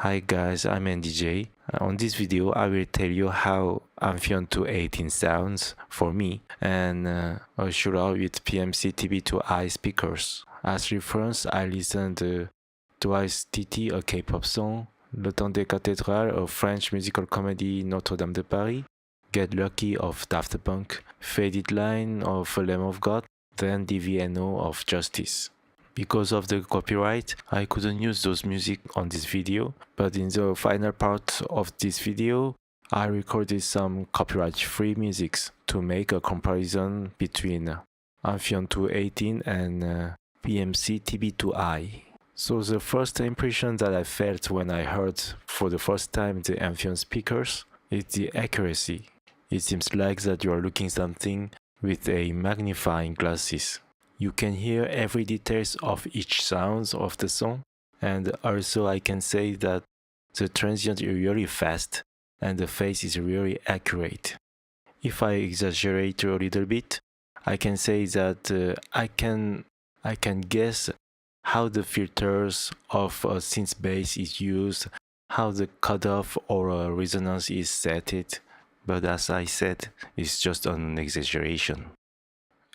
Hi guys, I'm NDJ. On this video, I will tell you how Amphion 218 sounds for me and a shootout with PMC TB2i speakers. As reference, I listened to Twice TT, a K-pop song, Le Temps des Cathédrales, a French musical comedy Notre-Dame de Paris, Get Lucky of Daft Punk, Faded Line of Lamb of God, then DVNO of Justice. Because of the copyright, I couldn't use those music on this video, but in the final part of this video, I recorded some copyright-free musics to make a comparison between Amphion 218 and PMC TB2i. So the first impression that I felt when I heard for the first time the Amphion speakers is the accuracy. It seems like that you are looking something with a magnifying glasses. You can hear every details of each sound of the song, and also I can say that the transient is really fast and the phase is really accurate. If I exaggerate a little bit, I can say that I can guess how the filters of a synth bass is used, how the cutoff or a resonance is set, but as I said, it's just an exaggeration.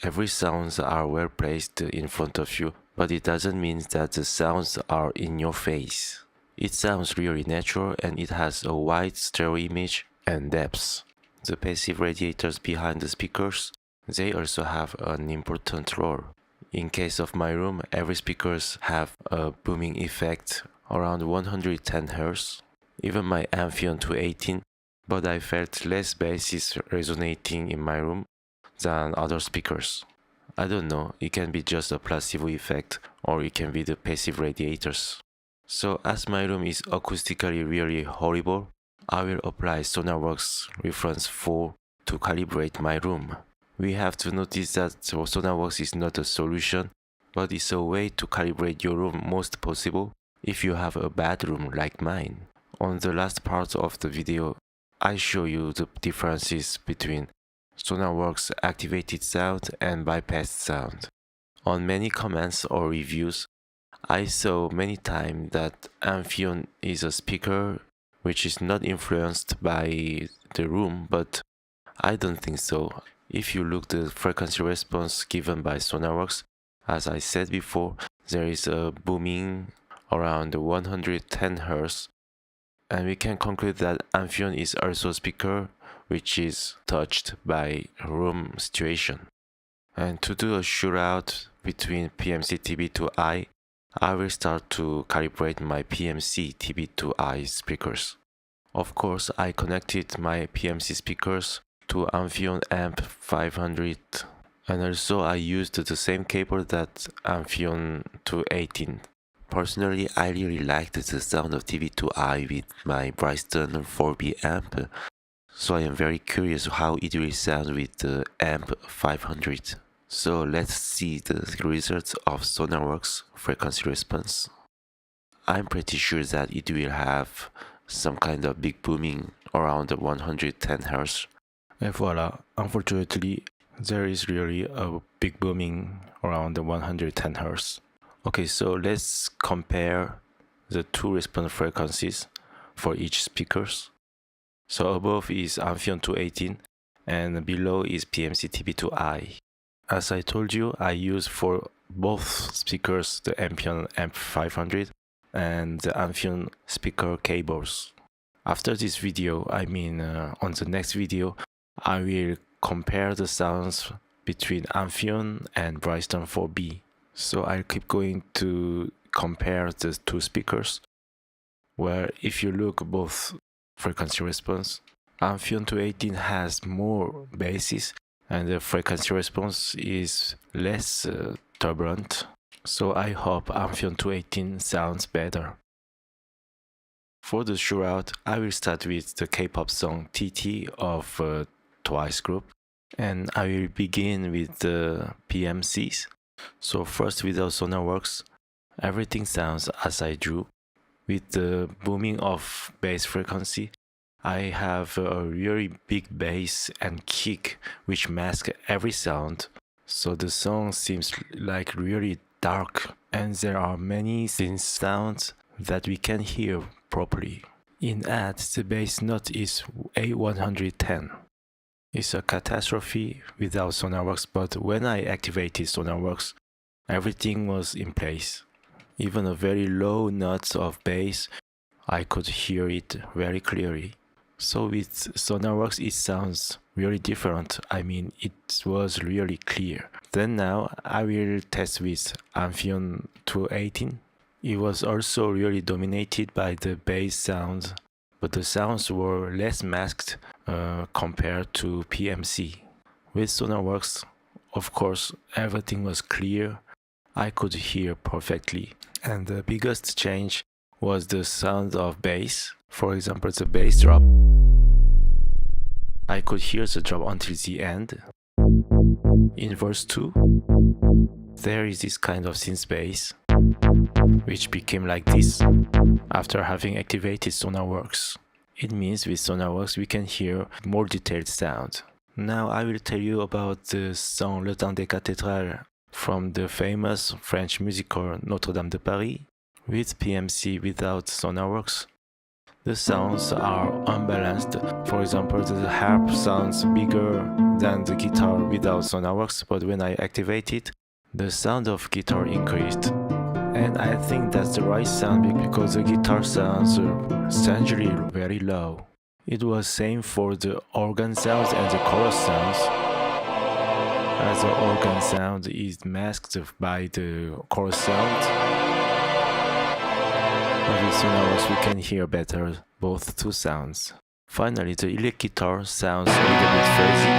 Every sounds are well placed in front of you, but it doesn't mean that the sounds are in your face. It sounds really natural and it has a wide stereo image and depth. The passive radiators behind the speakers, they also have an important role. In case of my room, every speakers have a booming effect around 110 Hz. Even my Amphion 218, but I felt less basses resonating in my room than other speakers. I don't know, it can be just a placebo effect or it can be the passive radiators. So as my room is acoustically really horrible, I will apply Sonarworks Reference 4 to calibrate my room. We have to notice that Sonarworks is not a solution, but it's a way to calibrate your room most possible if you have a bad room like mine. On the last part of the video, I show you the differences between Sonarworks activated sound and bypassed sound. On many comments or reviews, I saw many times that Amphion is a speaker which is not influenced by the room, but I don't think so. If you look the frequency response given by Sonarworks, as I said before, there is a booming around 110 Hz, and we can conclude that Amphion is also a speaker which is touched by room situation. And to do a shootout between PMC TB2i, I will start to calibrate my PMC TB2i speakers. Of course, I connected my PMC speakers to Amphion Amp 500, and also I used the same cable that Amphion 218. Personally, I really liked the sound of TB2i with my Bryston 4B amp, so I am very curious how it will sound with the Amp 500. So let's see the results of Sonarworks frequency response. I'm pretty sure that it will have some kind of big booming around 110 Hz. And voila, unfortunately, there is really a big booming around 110 Hz. Okay, so let's compare the two response frequencies for each speakers. So above is Amphion 218 and below is PMC TB2i. As I told you, I use for both speakers the Amphion Amp 500 and the Amphion speaker cables. After this video, on the next video, I will compare the sounds between Amphion and Bryston 4B. So I'll keep going to compare the two speakers, where if you look both frequency response, Amphion 218 has more basses and the frequency response is less turbulent. So I hope Amphion 218 sounds better. For the shootout, I will start with the K-pop song TT of Twice group, and I will begin with the PMCs. So first with the Sonarworks, everything sounds as I drew. With the booming of bass frequency, I have a really big bass and kick which mask every sound. So the song seems like really dark, and there are many synth sounds that we can hear properly. In add, the bass note is A110. It's a catastrophe without Sonarworks, but when I activated Sonarworks, everything was in place. Even a very low note of bass, I could hear it very clearly. So with Sonarworks it sounds really different. I mean, it was really clear. Then now I will test with Amphion 218. It was also really dominated by the bass sounds, but the sounds were less masked compared to PMC. With Sonarworks, of course, everything was clear. I could hear perfectly. And the biggest change was the sound of bass. For example, the bass drop. I could hear the drop until the end. In verse 2, there is this kind of synth bass, which became like this after having activated Sonarworks. It means with Sonarworks we can hear more detailed sound. Now I will tell you about the song Le Temps des Cathédrales from the famous French musical Notre-Dame de Paris. With PMC without Sonarworks, the sounds are unbalanced. For example, the harp sounds bigger than the guitar without Sonarworks, but when I activate it, the sound of guitar increased. And I think that's the right sound because the guitar sounds strangely very low. It was same for the organ sounds and the chorus sounds, as the organ sound is masked by the chorus sound. With Sonarworks we can hear better both two sounds. Finally, the electric guitar sounds a little bit fuzzy,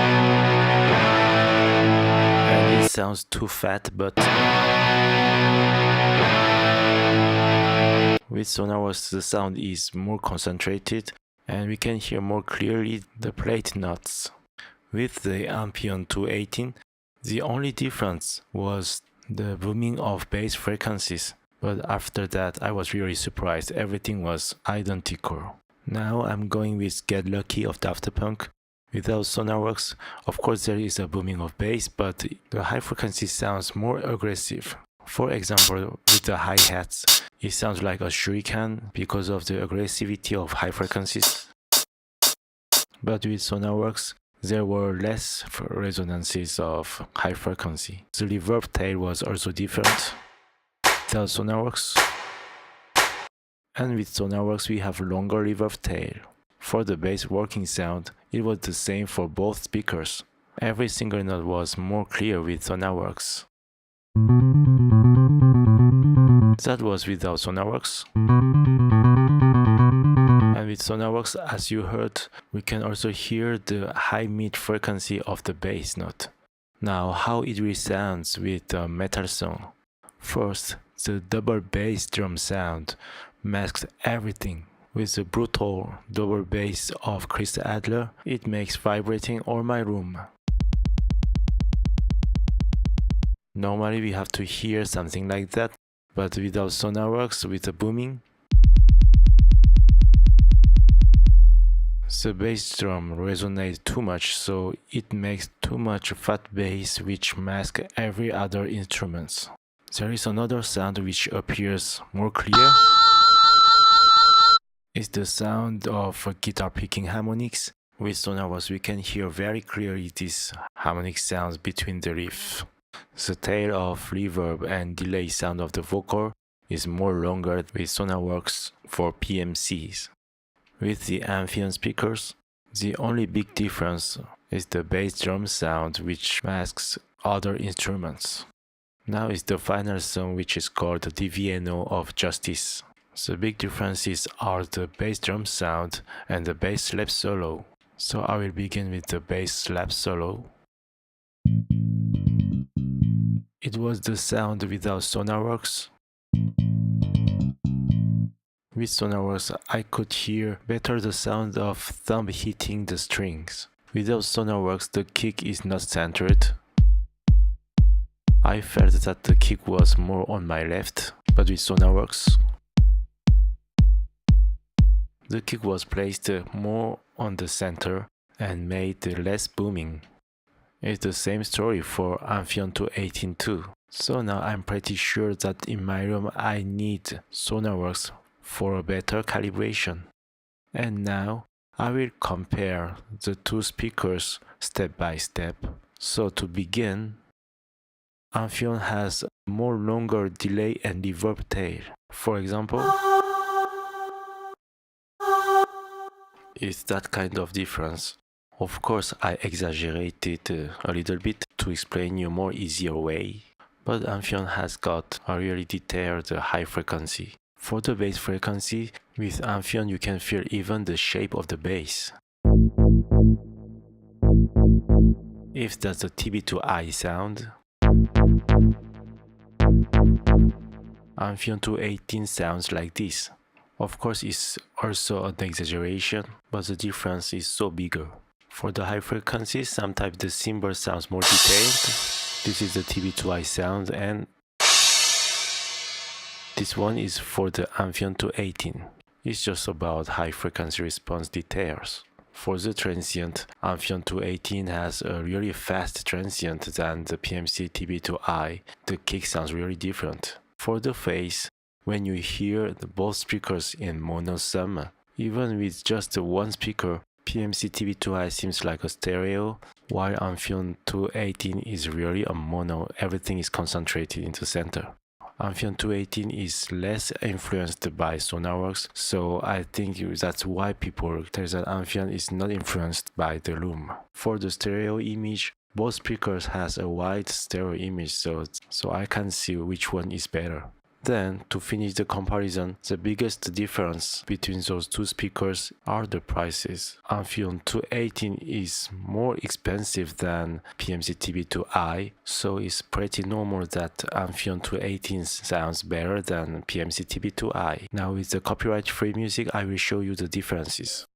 and it sounds too fat, but with Sonarworks the sound is more concentrated and we can hear more clearly the plate notes. With the Amphion 218, the only difference was the booming of bass frequencies. But after that, I was really surprised. Everything was identical. Now I'm going with Get Lucky of Daft Punk. Without Sonarworks, of course there is a booming of bass, but the high frequency sounds more aggressive. For example, with the hi-hats, it sounds like a shuriken because of the aggressivity of high frequencies. But with Sonarworks, there were less resonances of high frequency. The reverb tail was also different. Without Sonarworks, and with Sonarworks we have longer reverb tail. For the bass working sound, it was the same for both speakers. Every single note was more clear with Sonarworks. That was without Sonarworks. And with Sonarworks, as you heard, we can also hear the high mid frequency of the bass note. Now, how it resounds with a metal song. First, the double bass drum sound masks everything. With the brutal double bass of Chris Adler, it makes vibrating all my room. Normally we have to hear something like that, but without Sonarworks, with the booming, the bass drum resonates too much, so it makes too much fat bass which masks every other instruments. There is another sound which appears more clear. It's the sound of guitar picking harmonics. With Sonarworks we can hear very clearly these harmonic sounds between the riff. The tail of reverb and delay sound of the vocal is more longer with Sonarworks for PMCs. With the Amphion speakers, the only big difference is the bass drum sound which masks other instruments. Now is the final song which is called the DVNO of Justice. The big differences are the bass drum sound and the bass slap solo. So I will begin with the bass slap solo. It was the sound without Sonarworks. With Sonarworks I could hear better the sound of thumb hitting the strings. Without Sonarworks the kick is not centered. I felt that the kick was more on my left, but with Sonarworks, the kick was placed more on the center and made less booming. It's the same story for Amphion 218 too. So now I'm pretty sure that in my room I need Sonarworks for a better calibration. And now I will compare the two speakers step by step. So to begin, Amphion has a more longer delay and reverb tail. For example, it's that kind of difference. Of course, I exaggerated a little bit to explain you more easier way, but Amphion has got a really detailed high frequency. For the bass frequency, with Amphion you can feel even the shape of the bass. If that's a TB2i sound, Amphion 218 sounds like this. Of course, it's also an exaggeration, but the difference is so bigger. For the high frequencies, sometimes the cymbal sounds more detailed. This is the TB2i sound, and this one is for the Amphion 218. It's just about high frequency response details. For the transient, Amphion 218 has a really fast transient than the PMC TB2i. The kick sounds really different. For the phase, when you hear both speakers in mono sum, even with just one speaker, PMC TB2i seems like a stereo, while Amphion 218 is really a mono, everything is concentrated in the center. Amphion 218 is less influenced by Sonarworks, so I think that's why people tell that Amphion is not influenced by the loom. For the stereo image, both speakers has a wide stereo image, so I can see which one is better. Then, to finish the comparison, the biggest difference between those two speakers are the prices. Amphion 218 is more expensive than PMC TB2i, so it's pretty normal that Amphion 218 sounds better than PMC TB2i. Now with the copyright-free music, I will show you the differences.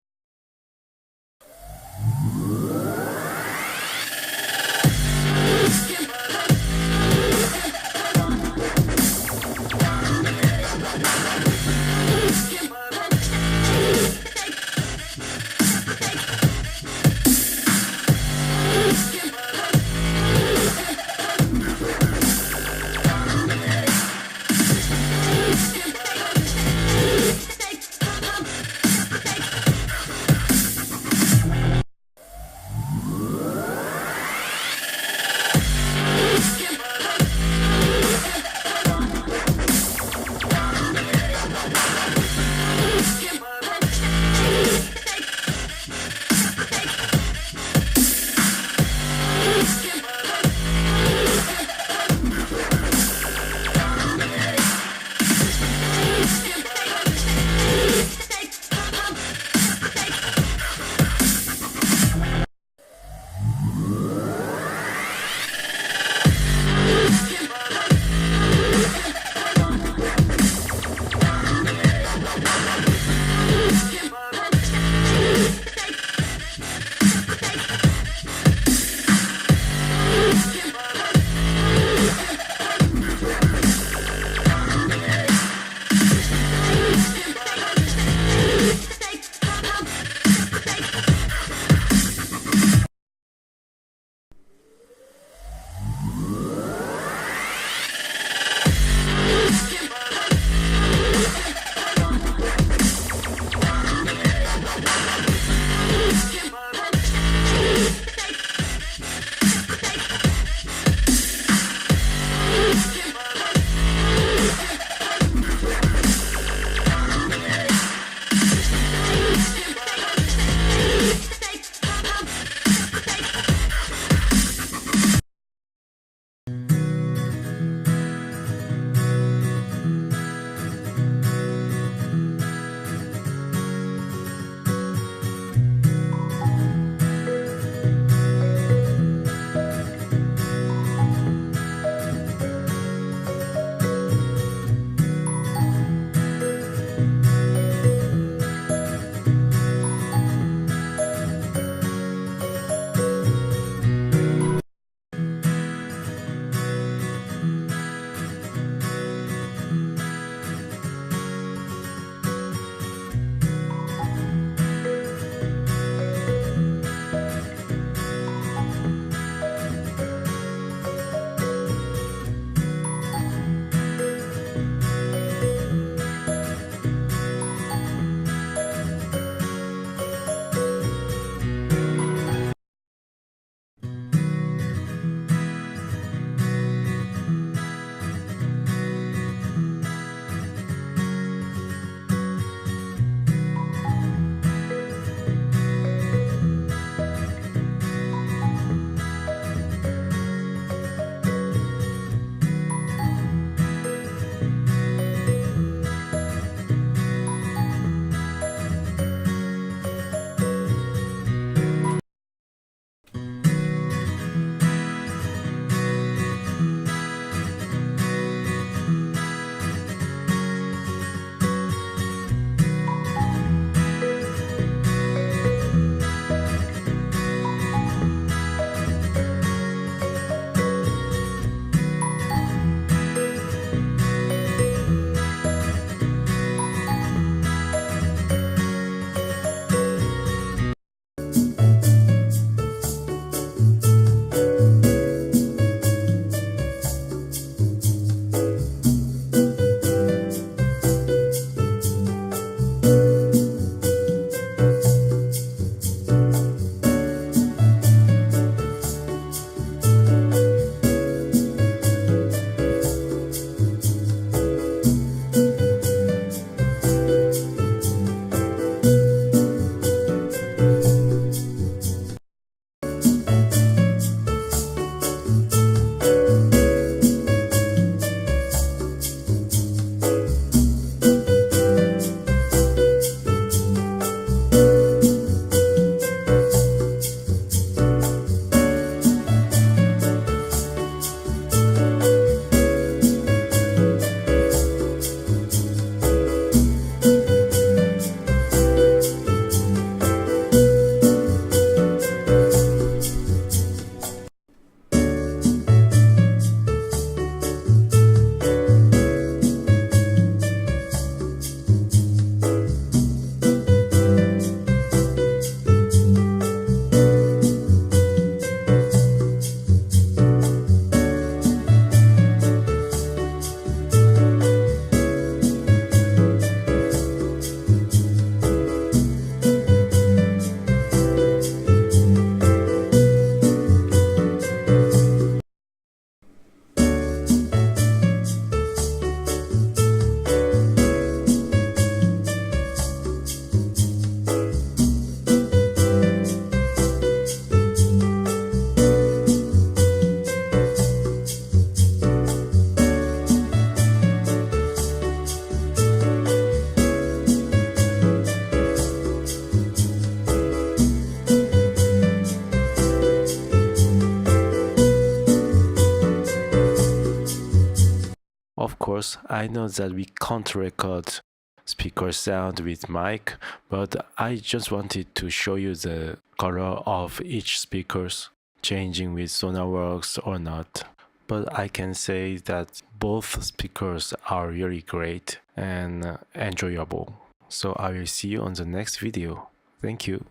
course, I know that we can't record speaker sound with mic, but I just wanted to show you the color of each speakers changing with Sonarworks or not. But I can say that both speakers are really great and enjoyable. So I will see you on the next video. Thank you.